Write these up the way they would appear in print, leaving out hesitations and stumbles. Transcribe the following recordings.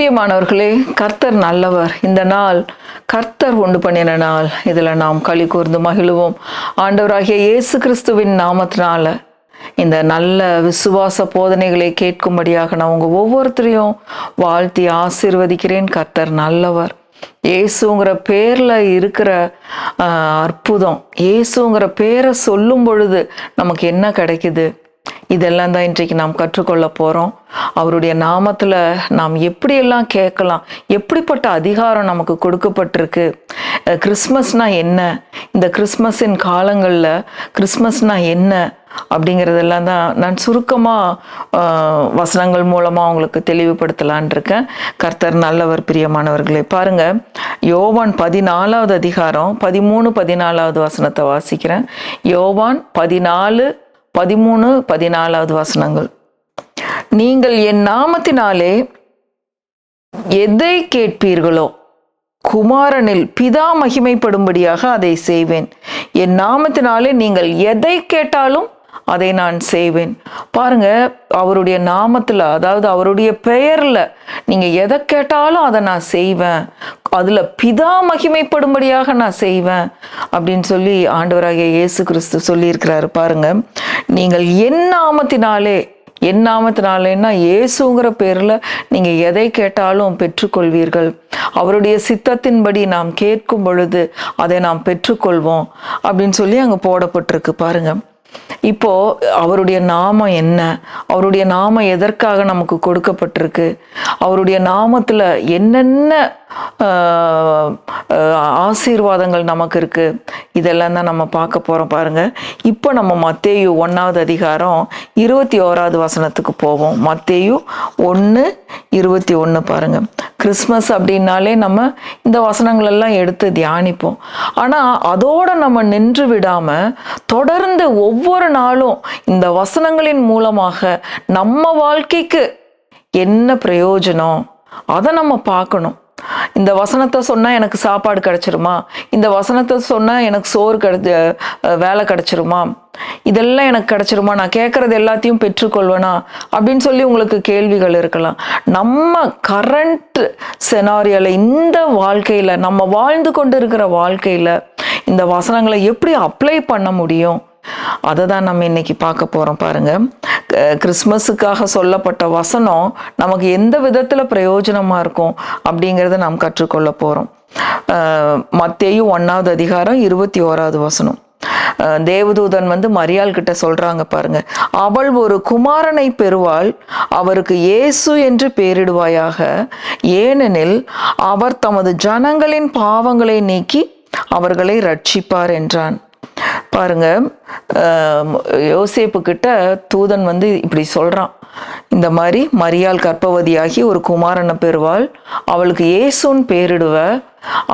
பிரியமானவர்களே, கர்த்தர் நல்லவர். இந்த நாள் கர்த்தர் உண்டு பண்ணின நாள். இதில் நாம் களி கூர்ந்து மகிழுவோம். ஆண்டவராகிய இயேசு கிறிஸ்துவின் நாமத்தினால இந்த நல்ல விசுவாச போதனைகளை கேட்கும்படியாக நான் உங்கள் ஒவ்வொருத்தரையும் வாழ்த்தி ஆசீர்வதிக்கிறேன். கர்த்தர் நல்லவர். இயேசுங்கிற பேரில் இருக்கிற அற்புதம், இயேசுங்கிற பேரை சொல்லும் பொழுது நமக்கு என்ன கிடைக்குது, இதெல்லாம் தான் இன்றைக்கு நாம் கற்றுக்கொள்ள போகிறோம். அவருடைய நாமத்தில் நாம் எப்படியெல்லாம் கேட்கலாம், எப்படிப்பட்ட அதிகாரம் நமக்கு கொடுக்கப்பட்டிருக்கு, கிறிஸ்மஸ்னால் என்ன, இந்த கிறிஸ்மஸின் காலங்களில் கிறிஸ்மஸ்னால் என்ன அப்படிங்கிறதெல்லாம் தான் நான் சுருக்கமாக வசனங்கள் மூலமாக உங்களுக்கு தெளிவுபடுத்தலான் இருக்கேன். கர்த்தர் நல்லவர். பிரியமானவர்களே, பாருங்கள், யோவான் 14வது அதிகாரம் 13, 14வது வசனத்தை வாசிக்கிறேன். யோவான் 14, 13, 14வது வசனங்கள். நீங்கள் என் நாமத்தினாலே எதை கேட்பீர்களோ குமாரனில் பிதா மகிமைப்படும்படியாக அதை செய்வேன். என் நாமத்தினாலே நீங்கள் எதை கேட்டாலும் அதை நான் செய்வேன். பாருங்க, அவருடைய நாமத்தில், அதாவது அவருடைய பெயர்ல நீங்க எதை கேட்டாலும் அதை நான் செய்வேன், அதுல பிதா மகிமைப்படும்படியாக நான் செய்வேன் அப்படின்னு சொல்லி ஆண்டவராகிய இயேசு கிறிஸ்து சொல்லியிருக்கிறாரு. பாருங்க, நீங்கள் என் நாமத்தினாலே, என் நாமத்தினாலேன்னா இயேசுங்கிற பேரில் நீங்கள் எதை கேட்டாலும் பெற்றுக்கொள்வீர்கள். அவருடைய சித்தத்தின்படி நாம் கேட்கும் பொழுது அதை நாம் பெற்றுக்கொள்வோம் அப்படின்னு சொல்லி அங்கே போடப்பட்டிருக்கு. பாருங்க, இப்போ அவருடைய நாமம் என்ன, அவருடைய நாமம் எதற்காக நமக்கு கொடுக்கப்பட்டிருக்கு, அவருடைய நாமத்தில் என்னென்ன ஆசீர்வாதங்கள் நமக்கு இருக்கு, இதெல்லாம் தான் நம்ம பார்க்க போறோம். பாருங்க, இப்போ நம்ம மத்தேயு 1வது அதிகாரம் 21வது வசனத்துக்கு போவோம். மத்தேயு 1:21. பாருங்க, கிறிஸ்மஸ் அப்படின்னாலே நம்ம இந்த வசனங்கள் எல்லாம் எடுத்து தியானிப்போம். ஆனால் அதோட நம்ம நின்று விடாம தொடர்ந்து ஒவ்வொரு நாளும் இந்த வசனங்களின் மூலமாக நம்ம வாழ்க்கைக்கு என்ன பிரயோஜனம் அதை நம்ம பார்க்கணும். இந்த வசனத்தை சொன்னால் எனக்கு சாப்பாடு கிடைச்சிருமா, இந்த வசனத்தை சொன்னால் எனக்கு சோறு வேலை கிடைச்சிருமா, இதெல்லாம் எனக்கு கிடைச்சிருமா, நான் கேட்கறது எல்லாத்தையும் பெற்றுக்கொள்வேனா அப்படின்னு சொல்லி உங்களுக்கு கேள்விகள் இருக்கலாம். நம்ம கரண்ட் செனாரியோல, இந்த வாழ்க்கையில, நம்ம வாழ்ந்து கொண்டு இருக்கிற வாழ்க்கையில இந்த வசனங்களை எப்படி அப்ளை பண்ண முடியும், அதை தான் நம்ம இன்னைக்கு பார்க்க போறோம். பாருங்க, கிறிஸ்மஸுக்காக சொல்லப்பட்ட வசனம் நமக்கு எந்த விதத்துல பிரயோஜனமா இருக்கும் அப்படிங்கிறத நாம் கற்றுக்கொள்ள போறோம். மத்தேயு 1வது அதிகாரம் 21வது வசனம். தேவதூதன் மரியாள் கிட்ட சொல்றாங்க. பாருங்க, அவள் ஒரு குமாரனை பெறுவாள், அவருக்கு இயேசு என்று பெயரிடுவாயாக, ஏனெனில் அவர் தமது ஜனங்களின் பாவங்களை நீக்கி அவர்களை ரட்சிப்பார் என்றான். பாருங்க, யோசேப்பு கிட்ட தூதன் இப்படி சொல்றான், இந்த மாதிரி மரியாள் கர்ப்பவதியாகி ஒரு குமாரனை பெறுவாள், அவளுக்கு இயேசுன்னு பேரிடுவ.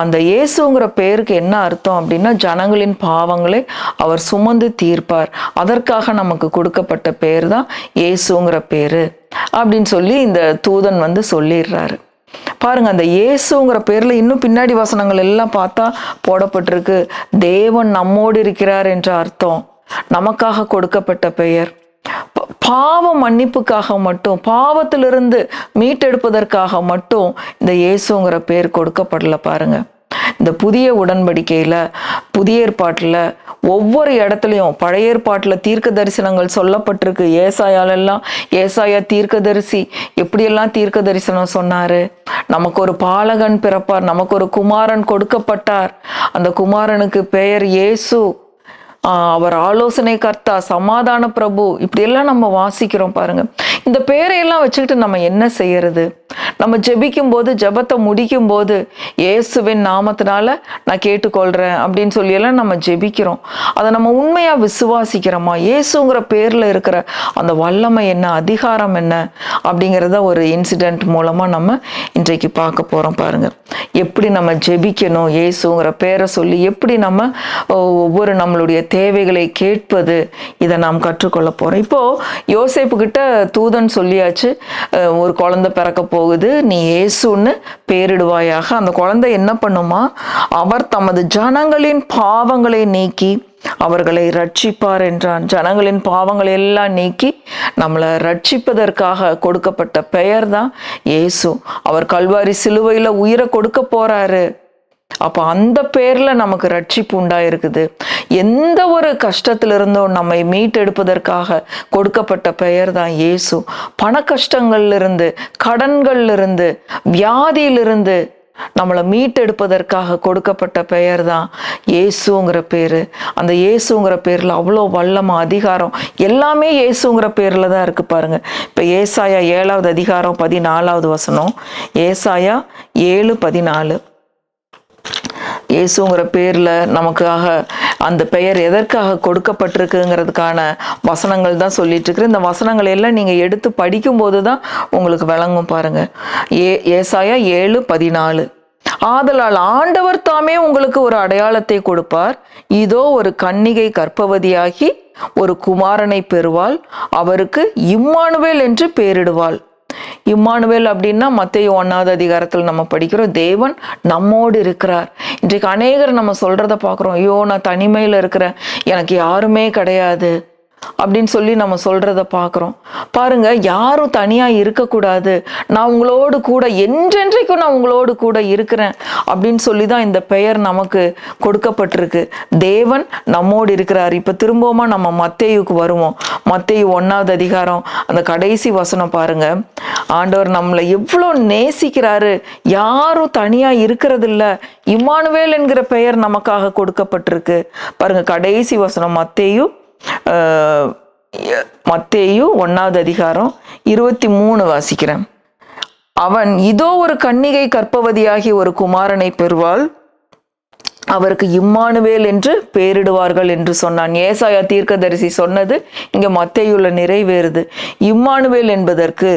அந்த இயேசுங்கிற பேருக்கு என்ன அர்த்தம் அப்படின்னா, ஜனங்களின் பாவங்களை அவர் சுமந்து தீர்ப்பார். அதற்காக நமக்கு கொடுக்கப்பட்ட பேர் தான் இயேசுங்கிற பேரு அப்படின்னு சொல்லி இந்த தூதன் சொல்லிடுறாரு. பாருங்க, அந்த இயேசுங்கிற பேர்ல இன்னும் பின்னாடி வசனங்கள் எல்லாம் பார்த்தா போடப்பட்டிருக்கு, தேவன் நம்மோடு இருக்கிறார் என்ற அர்த்தம், நமக்காக கொடுக்கப்பட்ட பெயர், பாவ மன்னிப்புக்காக மட்டும், பாவத்திலிருந்து மீட்டெடுப்பதற்காக மட்டும் இந்த இயேசுங்கிற பேர் கொடுக்கப்படல. பாருங்க, இந்த புதிய உடன்படிக்கையில, புதிய ஏற்பாட்டுல ஒவ்வொரு இடத்துலையும், பழைய ஏற்பாட்டுல தீர்க்க தரிசனங்கள் சொல்லப்பட்டிருக்கு. ஏசாயா தீர்க்கதரிசி எப்படியெல்லாம் தீர்க்க தரிசனம் சொன்னாரு, நமக்கு ஒரு பாலகன் பிறப்பார், நமக்கு ஒரு குமாரன் கொடுக்கப்பட்டார், அந்த குமாரனுக்கு பெயர் இயேசு, அவர் ஆலோசனை கர்த்தா, சமாதான பிரபு, இப்படியெல்லாம் நம்ம வாசிக்கிறோம். பாருங்க, இந்த பேரையெல்லாம் வச்சுக்கிட்டு நம்ம என்ன செய்யறது? நம்ம ஜெபிக்கும் போது, ஜெபத்தை முடிக்கும் போது, இயேசுவின் நாமத்தினால நான் கேட்டுக்கொள்றேன் அப்படின்னு சொல்லியெல்லாம் நம்ம ஜெபிக்கிறோம். அதை நம்ம உண்மையா விசுவாசிக்கிறோமா? இயேசுங்கிற பேர்ல இருக்கிற அந்த வல்லமை என்ன, அதிகாரம் என்ன அப்படிங்கிறத ஒரு இன்சிடென்ட் மூலமா நம்ம இன்றைக்கு பார்க்க போறோம். பாருங்க, எப்படி நம்ம ஜெபிக்கணும், இயேசுங்கிற பேரை சொல்லி எப்படி நம்ம ஒவ்வொரு நம்மளுடைய தேவைகளை கேட்பது, இதை நாம் கற்றுக்கொள்ள போறோம். இப்போ யோசேப்பு கிட்ட தூதன் சொல்லியாச்சு, ஒரு குழந்தை பிறக்க போகுது, நீ இயேசுன்னு பேரிடுவாயாக. அந்த குழந்தை என்ன பண்ணுமா, அவர் தமது ஜனங்களின் பாவங்களை நீக்கி அவர்களை ரட்சிப்பார் என்றான். ஜனங்களின் பாவங்களை எல்லாம் நீக்கி நம்மளை ரட்சிப்பதற்காக கொடுக்கப்பட்ட பெயர் தான் இயேசு. அவர் கல்வாரி சிலுவையில் உயிரை கொடுக்க போறாரு. அப்போ அந்த பேர்ல நமக்கு ரட்சிப்பு உண்டாயிருக்குது. எந்த ஒரு கஷ்டத்திலிருந்தும் நம்மை மீட்டெடுப்பதற்காக கொடுக்கப்பட்ட பெயர் தான் இயேசு. பண கஷ்டங்கள்ல இருந்து, கடன்கள்ல இருந்து, வியாதியிலிருந்து நம்மளை மீட்டெடுப்பதற்காக கொடுக்கப்பட்ட பெயர் தான் இயேசுங்கிற பேரு. அந்த இயேசுங்கிற பேர்ல அவ்வளோ வல்லமை, அதிகாரம் எல்லாமே இயேசுங்கிற பேர்ல தான் இருக்கு பாருங்க. இப்ப ஏசாயா 7வது அதிகாரம் 14வது வசனம். ஏசாயா 7:14. இயேசுங்கிற பேர்ல நமக்காக அந்த பெயர் எதற்காக கொடுக்கப்பட்டிருக்குங்கிறதுக்கான வசனங்கள் தான் சொல்லிட்டு இருக்கு. இந்த வசனங்கள் எல்லாம் நீங்க எடுத்து படிக்கும் போது தான் உங்களுக்கு விளங்கும் பாருங்க. ஏசாயா 7:14. ஆதலால் ஆண்டவர் தாமே உங்களுக்கு ஒரு அடையாளத்தை கொடுப்பார். இதோ ஒரு கன்னிகை கர்ப்பவதியாகி ஒரு குமாரனை பெறுவாள். அவருக்கு இம்மானுவேல் என்று பெயரிடுவாள். இம்மானுவேல் அப்படின்னா மத்தேயு 1வது அதிகாரத்தில் நம்ம படிக்கிறோம், தேவன் நம்மோடு இருக்கிறார். இன்றைக்கு அநேகர் நம்ம சொல்றத பார்க்குறோம், ஐயோ நான் தனிமையில் இருக்கிறேன், எனக்கு யாருமே கிடையாது அப்படின்னு சொல்லி நம்ம சொல்றத பார்க்குறோம். பாருங்க, யாரும் தனியா இருக்கக்கூடாது, நான் உங்களோடு கூட என்றென்றைக்கும் நான் உங்களோடு கூட இருக்கிறேன் அப்படின்னு சொல்லி தான் இந்த பெயர் நமக்கு கொடுக்கப்பட்டிருக்கு. தேவன் நம்மோடு இருக்கிறார். இப்ப திரும்பவுமா நம்ம மத்தேயுக்கு வருவோம். மத்தேயு 1வது அதிகாரம் அந்த கடைசி வசனம் பாருங்க. ஆண்டவர் நம்மளை எவ்வளோ நேசிக்கிறாரு, யாரும் தனியா இருக்கிறது இல்ல, இம்மானுவேல் என்கிற பெயர் நமக்காக கொடுக்கப்பட்டிருக்கு பாருங்க. கடைசி வசனம் மத்தேயு 1வது அதிகாரம் 23 வாசிக்கிறேன். அவன் இதோ ஒரு கன்னிகை கர்ப்பவதியாகி ஒரு குமாரனை பெறுவாள். அவருக்கு இம்மானுவேல் என்று பெயரிடுவார்கள் என்று சொன்னான். ஏசாயா தீர்க்கதரிசி சொன்னது இங்க மத்தேயுல நிறைவேறுது. இம்மானுவேல் என்பதற்கு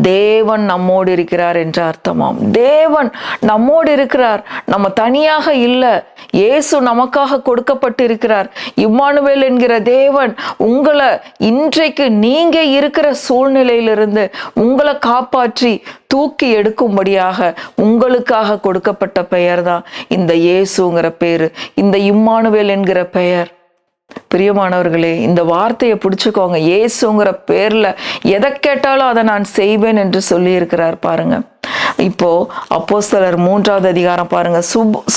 தேவன் நம்மோடு இருக்கிறார் என்ற அர்த்தமாம். தேவன் நம்மோடு இருக்கிறார், நம்ம தனியாக இல்லை, இயேசு நமக்காக கொடுக்கப்பட்டிருக்கிறார். இம்மானுவேல் என்கிற தேவன் உங்களை இன்றைக்கு நீங்க இருக்கிற சூழ்நிலையிலிருந்து உங்களை காப்பாற்றி தூக்கி எடுக்கும்படியாக உங்களுக்காக கொடுக்கப்பட்ட பெயர் தான் இந்த இயேசுங்கிற பேரு, இந்த இம்மானுவேல் என்கிற பெயர். பிரியமானவர்களே, இந்த வார்த்தையை பிடிச்சுக்கோங்க. இயேசுங்கிற பேர்ல எதை கேட்டாலும் அதை நான் செய்வேன் என்று சொல்லி இருக்கிறார் பாருங்க. இப்போ அப்போஸ்தலர் 3வது அதிகாரம் பாருங்க.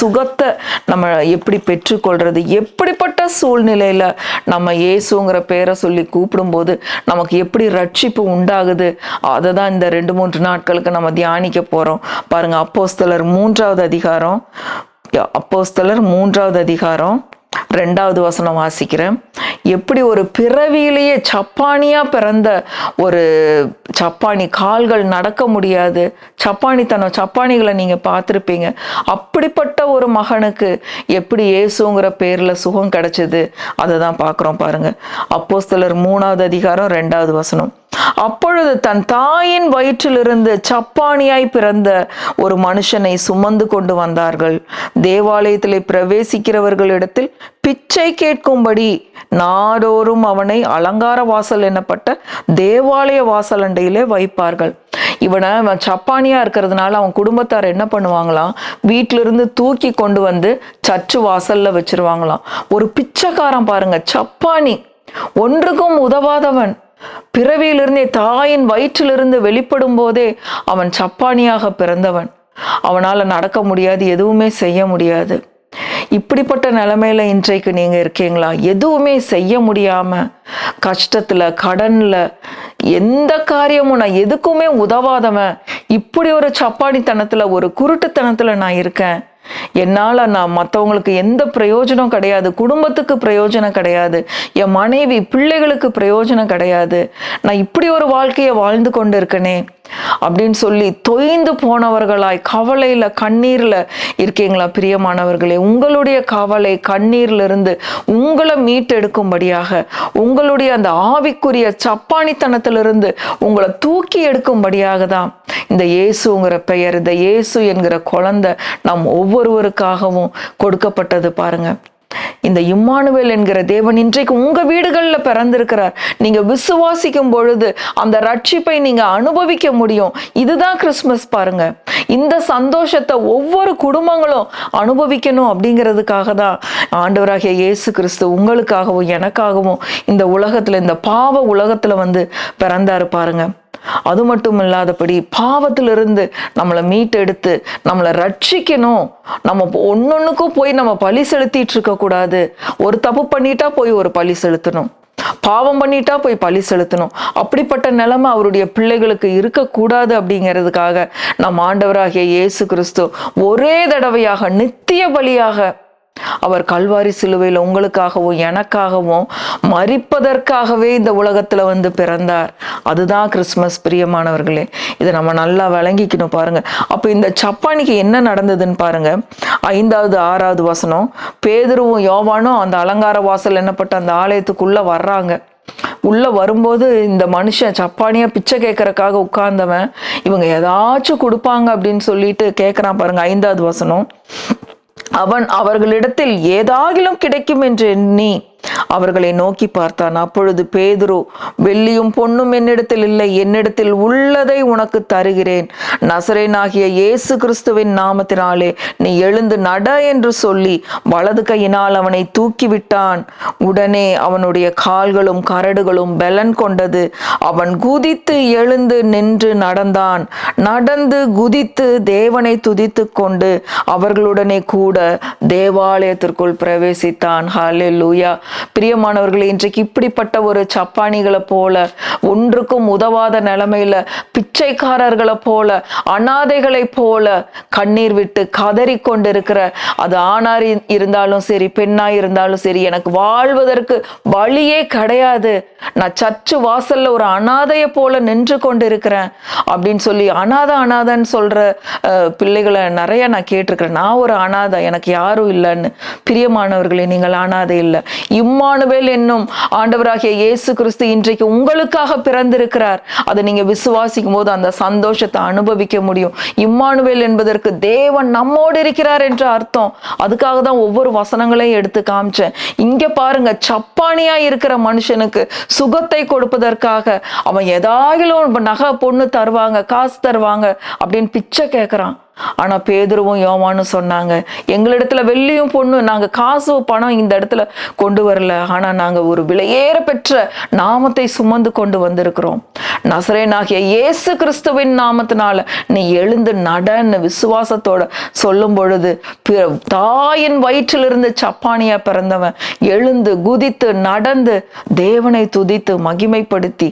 சுகத்தை நம்ம எப்படி பெற்றுக்கொள்றது, எப்படிப்பட்ட சூழ்நிலையில நம்ம இயேசுங்கிற பேரை சொல்லி கூப்பிடும்போது நமக்கு எப்படி ரட்சிப்பு உண்டாகுது, அதை தான் இந்த 2-3 நாட்களுக்கு நம்ம தியானிக்க போறோம் பாருங்க. அப்போஸ்தலர் 3வது அதிகாரம் 2வது வசனம் வாசிக்கிறேன். எப்படி ஒரு பிறவியிலேயே சப்பானியா பிறந்த ஒரு சப்பானி, கால்கள் நடக்க முடியாது, சப்பானிகளை நீங்க பார்த்துருப்பீங்க. அப்படிப்பட்ட ஒரு மகனுக்கு எப்படி இயேசுங்கிற பேர்ல சுகம் கிடைச்சது, அதை தான் பார்க்குறோம் பாருங்க. அப்போஸ்தலர் 3வது அதிகாரம் 2வது வசனம். அப்பொழுது தன் தாயின் வயிற்றிலிருந்து சப்பானியாய் பிறந்த ஒரு மனுஷனை சுமந்து கொண்டு வந்தார்கள். தேவாலயத்திலே பிரவேசிக்கிறவர்களிடத்தில் பிச்சை கேட்கும்படி நாடோறும் அவனை அலங்கார வாசல் எனப்பட்ட தேவாலய வாசல் அண்டையிலே வைப்பார்கள். இவனை சப்பானியா இருக்கிறதுனால அவன் குடும்பத்தார் என்ன பண்ணுவாங்களாம், வீட்டிலிருந்து தூக்கி கொண்டு வந்து சர்ச்சு வாசல்ல வச்சிருவாங்களாம். ஒரு பிச்சைக்காரன் பாருங்க, சப்பானி, ஒன்றுக்கும் உதவாதவன், பிறவியிலிருந்தே தாயின் வயிற்றிலிருந்து வெளிப்படும் போதே அவன் சப்பானியாக பிறந்தவன். அவனால நடக்க முடியாது, எதுவுமே செய்ய முடியாது. இப்படிப்பட்ட நிலைமையில இன்றைக்கு நீங்க இருக்கீங்களா? எதுவுமே செய்ய முடியாம கஷ்டத்துல, கடன்ல, எந்த காரியமும் நான் எதுக்குமே உதவாதவன், இப்படி ஒரு சப்பானித்தனத்துல, ஒரு குருட்டுத்தனத்துல நான் இருக்கேன். என்னால நான் மற்றவங்களுக்கு எந்த பிரயோஜனம் கிடையாது, குடும்பத்துக்கு பிரயோஜனம் கிடையாது, என் மனைவி பிள்ளைகளுக்கு பிரயோஜனம் கிடையாது, நான் இப்படி ஒரு வாழ்க்கையை வாழ்ந்து கொண்டு இருக்கனே அப்படின்னு சொல்லி தொய்ந்து போனவர்களாய் கவலையில, கண்ணீர்ல இருக்கீங்களா? பிரியமானவர்களே, உங்களுடைய கவலை கண்ணீர்ல இருந்து உங்களை மீட்டெடுக்கும்படியாக, உங்களுடைய அந்த ஆவிக்குரிய சப்பானித்தனத்திலிருந்து உங்களை தூக்கி எடுக்கும்படியாக தான் இந்த இயேசுங்கிற பெயர், இந்த இயேசு என்கிற குழந்தை நம் ஒவ்வொருவருக்காகவும் கொடுக்கப்பட்டது பாருங்க. இந்த இம்மானுவேல் என்கிற தேவன் இன்றைக்கு உங்க வீடுகளில் பிறந்திருக்கிறார். நீங்க விசுவாசிக்கும் பொழுது அந்த ரட்சிப்பை நீங்க அனுபவிக்க முடியும். இதுதான் கிறிஸ்துமஸ் பாருங்க. இந்த சந்தோஷத்தை ஒவ்வொரு குடும்பங்களும் அனுபவிக்கணும் அப்படிங்கிறதுக்காக தான் ஆண்டவராகிய இயேசு கிறிஸ்து உங்களுக்காகவும் எனக்காகவும் இந்த உலகத்துல, இந்த பாவ உலகத்துல பிறந்தாரு பாருங்க. அது மட்டும் இல்லாதபடி பாவத்திலிருந்து நம்மளை மீட்டெடுத்து நம்மளை ரட்சிக்கணும். நம்ம ஒன்னொன்னுக்கும் போய் நம்ம பலி செலுத்திட்டு இருக்க கூடாது. ஒரு தப்பு பண்ணிட்டா போய் ஒரு பலி செலுத்தணும், பாவம் பண்ணிட்டா போய் பலி செலுத்தணும். அப்படிப்பட்ட நிலைமை அவருடைய பிள்ளைகளுக்கு இருக்கக்கூடாது. அப்படிங்கிறதுக்காக நம் ஆண்டவராகிய இயேசு கிறிஸ்து ஒரே தடவையாக நித்திய பலியாக அவர் கல்வாரி சிலுவையில் உங்களுக்காகவும் எனக்காகவும் மரிப்பதற்காகவே இந்த உலகத்துல பிறந்தார். அதுதான் கிறிஸ்துமஸ். பிரியமானவர்களே, இதை நம்ம நல்லா விளங்கிக்கணும் பாருங்க. அப்ப இந்த சப்பானிக்கு என்ன நடந்ததுன்னு பாருங்க. 5வது 6வது வசனம், பேதுருவும் யோவானும் அந்த அலங்கார வாசல் என்னப்பட்ட அந்த ஆலயத்துக்குள்ள வர்றாங்க. உள்ள வரும்போது இந்த மனுஷன் சப்பானியா பிச்சை கேட்கறக்காக உட்கார்ந்தவன் இவங்க ஏதாச்சும் கொடுப்பாங்க அப்படின்னு சொல்லிட்டு கேட்கிறான் பாருங்க. 5வது வசனம், அவன் அவர்களிடத்தில் ஏதாகிலும் கிடைக்கும் என்று எண்ணி அவர்களை நோக்கி பார்த்தான். அப்பொழுது பேதுரு, வெள்ளியும் பொன்னும் என்னிடத்தில் இல்லை, என்னிடத்தில் உள்ளதை உனக்கு தருகிறேன். நசரேனாகிய இயேசு கிறிஸ்துவின் நாமத்தினாலே நீ எழுந்து நட என்று சொல்லி வலது கையினால் அவனை தூக்கிவிட்டான். உடனே அவனுடைய கால்களும் கரடுகளும் பலன் கொண்டது. அவன் குதித்து எழுந்து நின்று நடந்தான். நடந்து குதித்து தேவனை துதித்து கொண்டு அவர்களுடனே கூட தேவாலயத்திற்குள் பிரவேசித்தான். ஹல்லேலூயா. பிரியமானவர்களே, இன்றைக்கு இப்படிப்பட்ட ஒரு சப்பானிகளை போல, ஒன்றுக்கும் உதவாத நிலைமையில பிச்சைக்காரர்களை போல, அனாதைகளை போல கண்ணீர் விட்டு கதறி கொண்டிருக்கிற, அது ஆணார் இருந்தாலும் சரி பெண்ணாய் இருந்தாலும் சரி, எனக்கு வாழ்வதற்கு வழியே கிடையாது, நான் சர்ச்சு வாசல்ல ஒரு அனாதையை போல நின்று கொண்டிருக்கிறேன் அப்படின்னு சொல்லி அனாதைன்னு சொல்ற பிள்ளைகளை நிறைய நான் கேட்டிருக்கிறேன். நான் ஒரு அனாதை, எனக்கு யாரும் இல்லைன்னு. பிரியமானவர்களே, நீங்கள் அனாதை இல்லை. இம்மானுவேல் என்னும் ஆண்டவராகிய இயேசு கிறிஸ்து இன்றைக்கு உங்களுக்காக பிறந்திருக்கிறார். அதை நீங்க விசுவாசிக்கும் போது அந்த சந்தோஷத்தை அனுபவிக்க முடியும். இம்மானுவேல் என்பதற்கு தேவன் நம்மோடு இருக்கிறார் என்று அர்த்தம். அதுக்காக தான் ஒவ்வொரு வசனங்களையும் எடுத்து காமிச்சேன். இங்க பாருங்க, சப்பானியா இருக்கிற மனுஷனுக்கு சுகத்தை கொடுப்பதற்காக அவன் ஏதாயிலும் நகை பொண்ணு தருவாங்க, காசு தருவாங்க அப்படின்னு பிச்சை கேட்கிறான். ஆனா பேதுருவும் யோவானும் சொன்னாங்க, எங்களிடத்துல வெள்ளியும் பொண்ணு, நாங்க காசு பணம் இந்த இடத்துல கொண்டு வரல, ஆனா நாங்க ஒரு விலையேற பெற்ற நாமத்தை சுமந்து கொண்டு வந்திருக்கிறோம். நசரேனாகிய இயேசு கிறிஸ்துவின் நாமத்தினால நீ எழுந்து நடன்னு விசுவாசத்தோட சொல்லும் பொழுது, தாயின் வயிற்றிலிருந்து சப்பானியா பிறந்தவன் எழுந்து குதித்து நடந்து தேவனை துதித்து மகிமைப்படுத்தி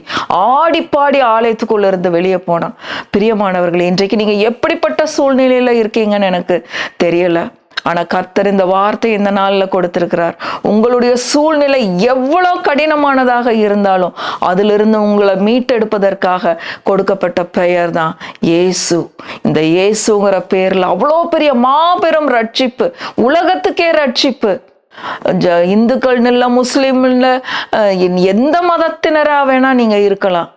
ஆடிப்பாடி ஆலயத்துக்குள்ள இருந்து வெளியே போனான். பிரியமானவர்களே, இன்றைக்கு நீங்க எப்படிப்பட்ட சூழ்நிலையில இருக்கீங்கன்னு எனக்கு தெரியல. ஆனா கர்த்தர் இந்த வார்த்தை இந்த நாள்ல கொடுத்திருக்கிறார். உங்களுடைய சூழ்நிலை எவ்வளவு கடினமானதாக இருந்தாலும் அதிலிருந்து உங்களை மீட்டெடுப்பதற்காக கொடுக்கப்பட்ட பெயர் தான் இயேசு. இந்த இயேசுங்கிற பேர்ல அவ்வளோ பெரிய மாபெரும் ரட்சிப்பு, உலகத்துக்கே ரட்சிப்பு. இந்துக்கள் இல்ல, முஸ்லிம் இல்ல, எந்த மதத்தினரா வேணா நீங்க இருக்கலாம்.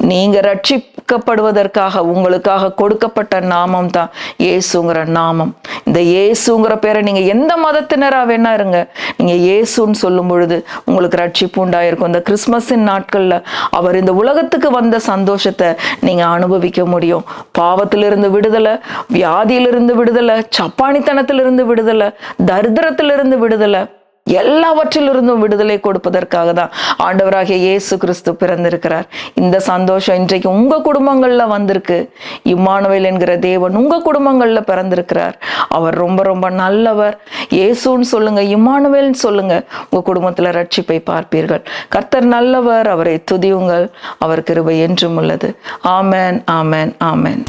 நீங்க ரட்சிக்கப்படுவதற்காக உங்களுக்காக கொடுக்கப்பட்ட நாமம் தான் இயேசுங்கிற நாமம். இந்த இயேசுங்கிற பேரை நீங்க எந்த மதத்தினரா வேணா இருங்க, நீங்க இயேசுன்னு சொல்லும் பொழுது உங்களுக்கு ரட்சிப்பு உண்டாயிருக்கும். இந்த கிறிஸ்துமஸின் நாட்கள்ல அவர் இந்த உலகத்துக்கு வந்த சந்தோஷத்தை நீங்க அனுபவிக்க முடியும். பாவத்திலிருந்து விடுதலை, வியாதியிலிருந்து விடுதலை, சப்பானித்தனத்திலிருந்து விடுதலை, தரித்திரத்திலிருந்து விடுதலை, எல்லாவற்றிலிருந்தும் விடுதலை கொடுப்பதற்காக தான் ஆண்டவராகிய இயேசு கிறிஸ்து பிறந்திருக்கிறார். இந்த சந்தோஷம் இன்றைக்கு உங்க குடும்பங்கள்ல வந்திருக்கு. இம்மானுவேல் என்கிற தேவன் உங்க குடும்பங்கள்ல பிறந்திருக்கிறார். அவர் ரொம்ப ரொம்ப நல்லவர். இயேசுன்னு சொல்லுங்க, இம்மானுவேல்னு சொல்லுங்க, உங்க குடும்பத்துல ரட்சிப்பை பார்ப்பீர்கள். கர்த்தர் நல்லவர், அவரை துதியுங்கள், அவர் கிருபை என்றும் உள்ளது. ஆமென், ஆமென், ஆமென்.